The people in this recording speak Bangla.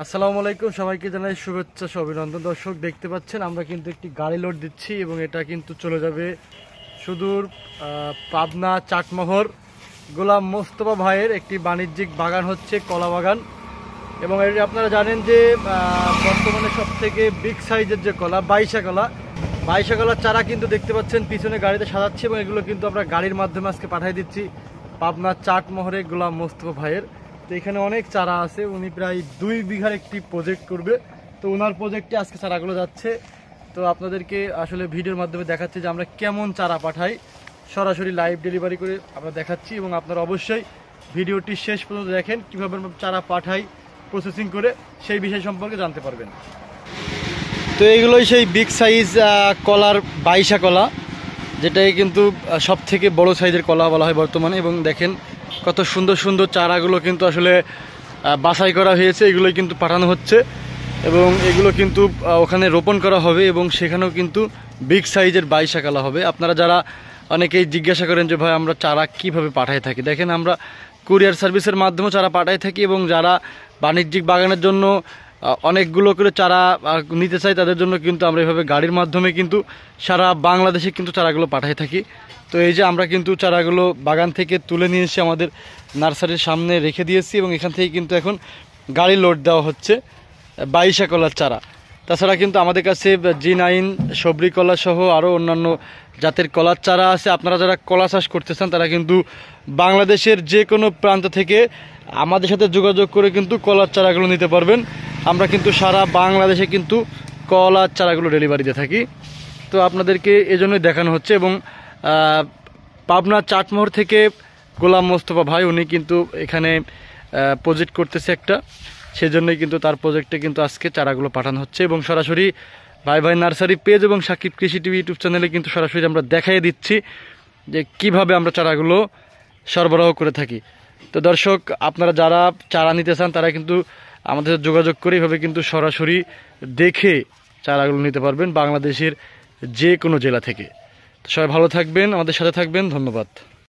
আসসালামু আলাইকুম, সবাইকে জানাই শুভেচ্ছা ও অভিনন্দন। দর্শক দেখতে পাচ্ছেন আমরা কিন্তু একটি গাড়ি লোড দিচ্ছি এবং এটা কিন্তু চলে যাবে সুদূর পাবনা চাটমোহর গোলাম মোস্তফা ভাইয়ের একটি বাণিজ্যিক বাগান হচ্ছে কলা বাগান। এবং এটা আপনারা জানেন যে বর্তমানে সব থেকে বিগ সাইজের যে কলা বাইশা কলার চারা কিন্তু দেখতে পাচ্ছেন পিছনে গাড়িতে সাজাচ্ছে এবং এগুলো কিন্তু আমরা গাড়ির মাধ্যমে আজকে পাঠিয়ে দিচ্ছি পাবনা চাটমোহরে গোলাম মোস্তফা ভাইয়ের। তো এখানে অনেক চারা আছে, উনি প্রায় 2 বিঘার একটি প্রজেক্ট করবে। তো ওনার প্রজেক্টে আজকে চারাগুলো যাচ্ছে। তো আপনাদেরকে আসলে ভিডিওর মাধ্যমে দেখাচ্ছি যে আমরা কেমন চারা পাঠাই, সরাসরি লাইভ ডেলিভারি করে আমরা দেখাচ্ছি। এবং আপনারা অবশ্যই ভিডিওটি শেষ পর্যন্ত দেখেন, কীভাবে আমরা চারা পাঠাই প্রসেসিং করে সেই বিষয় সম্পর্কে জানতে পারবেন। তো এইগুলোই সেই বিগ সাইজ কলার বাইশা কলা, যেটাই কিন্তু সব থেকে বড় সাইজের কলা বলা হয় বর্তমানে। এবং দেখেন কত সুন্দর সুন্দর চারাগুলো কিন্তু আসলে বাছাই করা হয়েছে, এগুলোই কিন্তু পাঠানো হচ্ছে এবং এগুলো কিন্তু ওখানে রোপণ করা হবে এবং সেখানেও কিন্তু বিগ সাইজের বাইশা কলা হবে। আপনারা যারা অনেকেই জিজ্ঞাসা করেন যে ভাই আমরা চারা কিভাবে পাঠাই থাকি, দেখেন আমরা কুরিয়ার সার্ভিসের মাধ্যমে চারা পাঠাই থাকি এবং যারা বাণিজ্যিক বাগানের জন্য অনেকগুলো করে চারা নিতে চাই তাদের জন্য কিন্তু আমরা এইভাবে গাড়ির মাধ্যমে কিন্তু সারা বাংলাদেশে কিন্তু চারাগুলো পাঠাই থাকি। তো এই যে আমরা কিন্তু চারাগুলো বাগান থেকে তুলে নিয়ে এসে আমাদের নার্সারির সামনে রেখে দিয়েছি এবং এখান থেকে কিন্তু এখন গাড়ি লোড দেওয়া হচ্ছে বাইশা কলার চারা। তাছাড়া কিন্তু আমাদের কাছে G9 সবরি কলা সহ আরও অন্যান্য জাতের কলার চারা আছে। আপনারা যারা কলা চাষ করতে চান তারা কিন্তু বাংলাদেশের যে কোনো প্রান্ত থেকে আমাদের সাথে যোগাযোগ করে কিন্তু কলার চারাগুলো নিতে পারবেন। আমরা কিন্তু সারা বাংলাদেশে কিন্তু কলার চারাগুলো ডেলিভারি দিয়ে থাকি। তো আপনাদেরকে এজন্যই দেখানো হচ্ছে। এবং পাবনা চাটমোহর থেকে গোলাম মোস্তফা ভাই উনি কিন্তু এখানে প্রজেক্ট করতেছে একটা, সেজন্যই কিন্তু তার প্রজেক্টে কিন্তু আজকে চারাগুলো পাঠানো হচ্ছে এবং সরাসরি ভাই ভাই নার্সারি পেজ এবং সাকিব কৃষি টিভি ইউটিউব চ্যানেলে কিন্তু সরাসরি আমরা দেখাই দিচ্ছি যে কিভাবে আমরা চারাগুলো সরবরাহ করে থাকি। তো দর্শক, আপনারা যারা চারা নিতে চান তারা কিন্তু আমাদের যোগাযোগ করে এইভাবে কিন্তু সরাসরি দেখে চারাগুলো নিতে পারবেন বাংলাদেশের যে কোনো জেলা থেকে। তো সবাই ভালো থাকবেন, আমাদের সাথে থাকবেন, ধন্যবাদ।